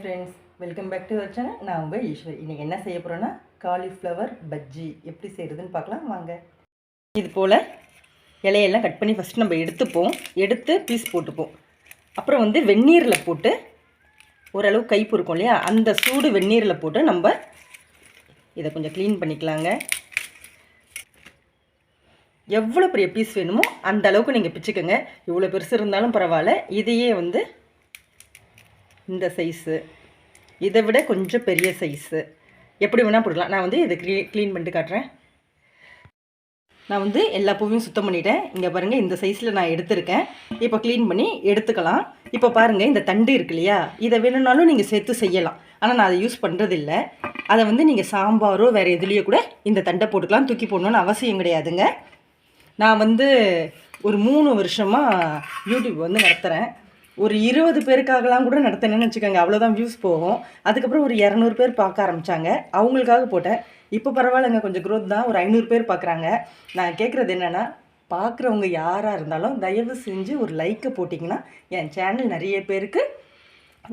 Friends, welcome back to our channel. நான் உங்கள் ஈஸ்வரி. இன்றைக்கி என்ன செய்ய போகிறோன்னா காலிஃப்ளவர் பஜ்ஜி எப்படி செய்கிறதுன்னு பார்க்கலாம் வாங்க. இது போல் இலையெல்லாம் கட் பண்ணி ஃபஸ்ட்டு நம்ம எடுத்து பீஸ் போட்டுப்போம். அப்புறம் வெந்நீரில் போட்டு ஓரளவு கைப்பு இருக்கும் இல்லையா, அந்த சூடு வெந்நீரில் போட்டு நம்ம இதை கொஞ்சம் க்ளீன் பண்ணிக்கலாங்க. எவ்வளோ பெரிய பீஸ் வேணுமோ அந்த அளவுக்கு நீங்கள் பிச்சுக்கோங்க. இவ்வளோ பெருசு இருந்தாலும் பரவாயில்ல. இதையே இந்த சைஸு, இதை விட கொஞ்சம் பெரிய சைஸு எப்படி வேணால் போடலாம். நான் இதை க்ளீன் பண்ணிட்டு காட்டுறேன். நான் எல்லா பூவையும் சுத்தம் பண்ணிட்டேன். இங்கே பாருங்கள், இந்த சைஸில் நான் எடுத்திருக்கேன். இப்போ க்ளீன் பண்ணி எடுத்துக்கலாம். இப்போ பாருங்கள், இந்த தண்டு இருக்கு இல்லையா, இதை வேணும்னாலும் நீங்கள் சேர்த்து செய்யலாம். ஆனால் நான் அதை யூஸ் பண்ணுறதில்லை. அதை நீங்கள் சாம்பாரோ வேறு எதுலேயோ கூட இந்த தண்டை போட்டுக்கலாம். தூக்கி போடணுன்னு அவசியம் கிடையாதுங்க. நான் ஒரு 3 வருஷமாக யூடியூப் நடத்துகிறேன். ஒரு 20 பேருக்காகலாம் கூட நடத்தினேன்னு வச்சுக்கோங்க. அவ்வளோதான் வியூஸ் போகும். அதுக்கப்புறம் ஒரு 200 பேர் பார்க்க ஆரம்பித்தாங்க. அவங்களுக்காக போட்டேன். இப்போ பரவாயில்லைங்க, கொஞ்சம் க்ரோத் தான். ஒரு 500 பேர் பார்க்குறாங்க. நான் கேட்குறது என்னென்னா, பார்க்குறவங்க யாராக இருந்தாலும் தயவு செஞ்சு ஒரு லைக்கை போட்டிங்கன்னா என் சேனல் நிறைய பேருக்கு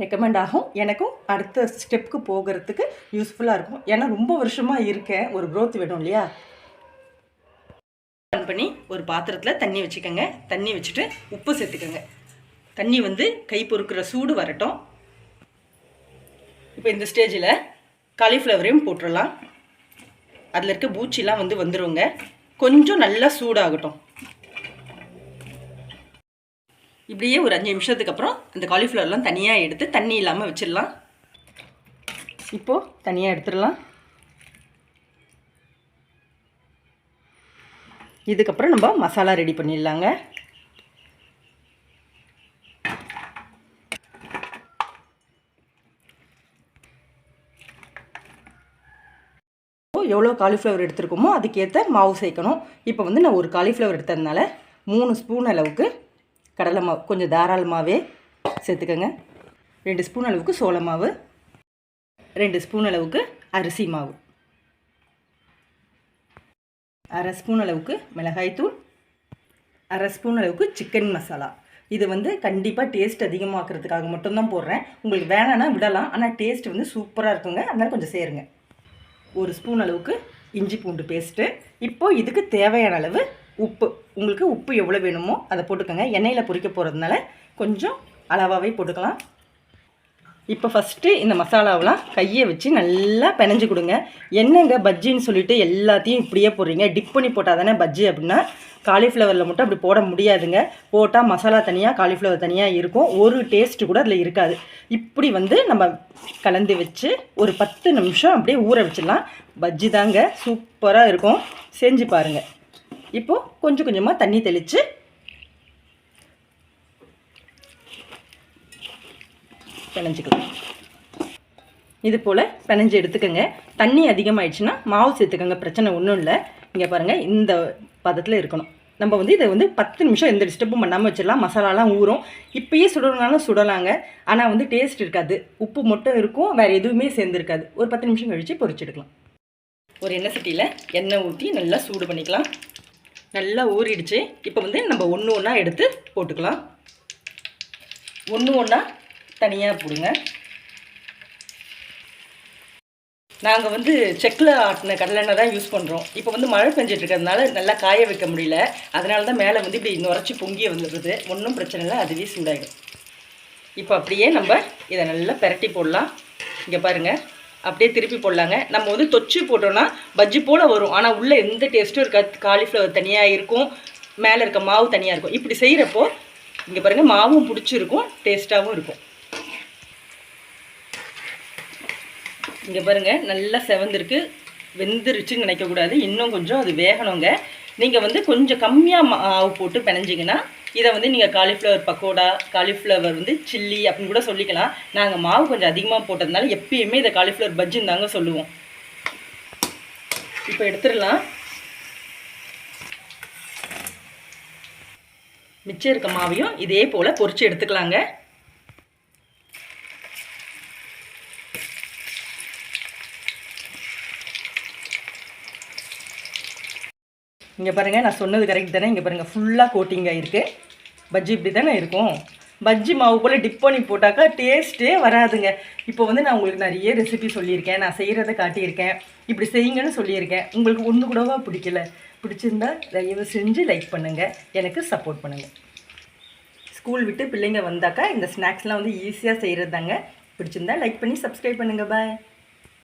ரெக்கமெண்ட் ஆகும். எனக்கும் அடுத்த ஸ்டெப்புக்கு போகிறதுக்கு யூஸ்ஃபுல்லாக இருக்கும். ஏன்னா ரொம்ப வருஷமாக இருக்கேன், ஒரு க்ரோத் வேணும் இல்லையா. ஆன் பண்ணி ஒரு பாத்திரத்தில் தண்ணி வச்சுக்கோங்க. தண்ணி வச்சுட்டு உப்பு சேர்த்துக்கோங்க. தண்ணி கை பொறுக்கிற சூடு வரட்டும். இப்போ இந்த ஸ்டேஜில் காலிஃப்ளவரையும் போட்டுடலாம். அதில் இருக்க பூச்சிலாம் வந்துருங்க. கொஞ்சம் நல்லா சூடாகட்டும். இப்படியே ஒரு 5 நிமிஷத்துக்கு அப்புறம் அந்த காலிஃப்ளவர்லாம் தனியாக எடுத்து தண்ணி இல்லாமல் வச்சிடலாம். இப்போது தனியாக எடுத்துடலாம். இதுக்கப்புறம் நம்ம மசாலா ரெடி பண்ணிடலாங்க. எவ்வளோ காலிஃப்ளவர் எடுத்துருக்கோமோ அதுக்கேற்ற மாவு சேர்க்கணும். இப்போ நான் ஒரு காலிஃப்ளவர் எடுத்ததுனால 3 ஸ்பூன் அளவுக்கு கடலை மாவு, கொஞ்சம் தாராளமாகவே சேர்த்துக்கோங்க. 2 ஸ்பூன் அளவுக்கு சோள மாவு, 2 ஸ்பூன் அளவுக்கு அரிசி மாவு, 1/2 ஸ்பூன் அளவுக்கு மிளகாய்த்தூள், 1/2 ஸ்பூன் அளவுக்கு சிக்கன் மசாலா. இது கண்டிப்பாக டேஸ்ட் அதிகமாக்குறதுக்காக மட்டும்தான் போடுறேன். உங்களுக்கு வேணான்னா விடலாம். ஆனால் டேஸ்ட் சூப்பராக இருக்குங்க. அதனால் கொஞ்சம் சேருங்க. 1 ஸ்பூன் அளவுக்கு இஞ்சி பூண்டு பேஸ்ட்டு. இப்போது இதுக்கு தேவையான அளவு உப்பு. உங்களுக்கு உப்பு எவ்வளோ வேணுமோ அதை போட்டுக்கோங்க. எண்ணெயில் பொரிக்க போகிறதுனால கொஞ்சம் அளவாகவே போட்டுக்கலாம். இப்போ ஃபஸ்ட்டு இந்த மசாலாவெலாம் கையை வச்சு நல்லா பிணைஞ்சு கொடுங்க. என்னங்க பஜ்ஜின்னு சொல்லிவிட்டு எல்லாத்தையும் இப்படியே போடுறீங்க. டிப் பண்ணி போட்டால் தானே பஜ்ஜி அப்படின்னா, காலிஃப்ளவரில் மட்டும் அப்படி போட முடியாதுங்க. போட்டால் மசாலா தனியாக காலிஃப்ளவர் தனியாக இருக்கும். ஒரு டேஸ்ட்டு கூட அதில் இருக்காது. இப்படி நம்ம கலந்து வச்சு ஒரு 10 நிமிஷம் அப்படியே ஊற வச்சிடலாம். பஜ்ஜி தாங்க சூப்பராக இருக்கும். செஞ்சு பாருங்கள். இப்போது கொஞ்சம் கொஞ்சமாக தண்ணி தெளித்து பிணைஞ்சிக்கலாம். இது போல் பிணைஞ்சு எடுத்துக்கோங்க. தண்ணி அதிகமாகிடுச்சுன்னா மாவு சேர்த்துக்கோங்க, பிரச்சனை ஒன்றும் இல்லை. இங்கே பாருங்கள், இந்த பதத்தில் இருக்கணும். நம்ம இதை 10 நிமிஷம் எந்த டிஸ்டர்பும் பண்ணாமல் வச்சிடலாம். மசாலாலாம் ஊறும். இப்போயே சுடணுனாலும் சுடலாங்க. ஆனால் டேஸ்ட் இருக்காது. உப்பு மட்டும் இருக்கும், வேறு எதுவுமே சேர்ந்துருக்காது. ஒரு 10 நிமிஷம் கழித்து பொரிச்செடுக்கலாம். ஒரு எண்ணெய் சட்டியில் எண்ணெய் ஊற்றி நல்லா சூடு பண்ணிக்கலாம். நல்லா ஊறிடுச்சு. இப்போ நம்ம ஒன்று ஒன்றா எடுத்து போட்டுக்கலாம். ஒன்று ஒன்றா தனியாக போடுங்க. நாங்கள் செக்கில் ஆட்டின கடலெண்ணெய் தான் யூஸ் பண்ணுறோம். இப்போ மழை பெஞ்சிட்டு இருக்கிறதுனால நல்லா காய வைக்க முடியல. அதனால தான் மேலே இப்படி நுரைச்சி பொங்கி வந்துடுது. ஒன்றும் பிரச்சனை இல்லை, அதுவே சூடாகிடும். இப்போ அப்படியே நம்ம இதை நல்லா பெரட்டி போடலாம். இங்கே பாருங்கள், அப்படியே திருப்பி போடலாங்க. நம்ம தொச்சு போட்டோன்னா பஜ்ஜி போல் வரும். ஆனால் உள்ளே எந்த டேஸ்ட்டும் இருக்காது. காலிஃப்ளவர் தனியாக இருக்கும், மேலே இருக்க மாவு தனியாக இருக்கும். இப்படி செய்கிறப்போ இங்கே பாருங்கள், மாவும் பிடிச்சிருக்கும், டேஸ்ட்டாகவும் இருக்கும். இங்கே பாருங்கள், நல்லா செவந்திருக்கு. வெந்துருச்சுன்னு நினைக்கக்கூடாது. இன்னும் கொஞ்சம் அது வேகணுங்க. நீங்கள் கொஞ்சம் கம்மியாக மாவு போட்டு பிணைஞ்சிங்கன்னா இதை நீங்கள் காலிஃப்ளவர் பக்கோடா, காலிஃப்ளவர் சில்லி அப்படின்னு கூட சொல்லிக்கலாம். நாங்கள் மாவு கொஞ்சம் அதிகமாக போட்டதுனால எப்பயுமே இதை காலிஃப்ளவர் பஜ்ஜின்னு தாங்க சொல்லுவோம். இப்போ எடுத்துடலாம். மிச்சம் இருக்க மாவையும் இதே போல் பொரிச்சு எடுத்துக்கலாங்க. இங்கே பாருங்கள், நான் சொன்னது கரெக்ட் தானே. இங்கே பாருங்கள், ஃபுல்லாக கோட்டிங் ஆகிருக்கு. பஜ்ஜி இப்படி தானே இருக்கும். பஜ்ஜி மாவு போல் டிப் பண்ணி போட்டாக்கா டேஸ்ட்டே வராதுங்க. இப்போ வந்து நான் உங்களுக்கு நிறைய ரெசிபி சொல்லியிருக்கேன், நான் செய்கிறத காட்டியிருக்கேன், இப்படி செய்யுங்கன்னு சொல்லியிருக்கேன். உங்களுக்கு ஒன்று கூடவா பிடிக்கல? பிடிச்சிருந்தா தயவு செஞ்சு லைக் பண்ணுங்கள், எனக்கு சப்போர்ட் பண்ணுங்கள். ஸ்கூல் விட்டு பிள்ளைங்க வந்தாக்கா இந்த ஸ்நாக்ஸ்லாம் வந்து ஈஸியாக செய்கிறது தாங்க. பிடிச்சிருந்தா லைக் பண்ணி சப்ஸ்கிரைப் பண்ணுங்கள். பாய்.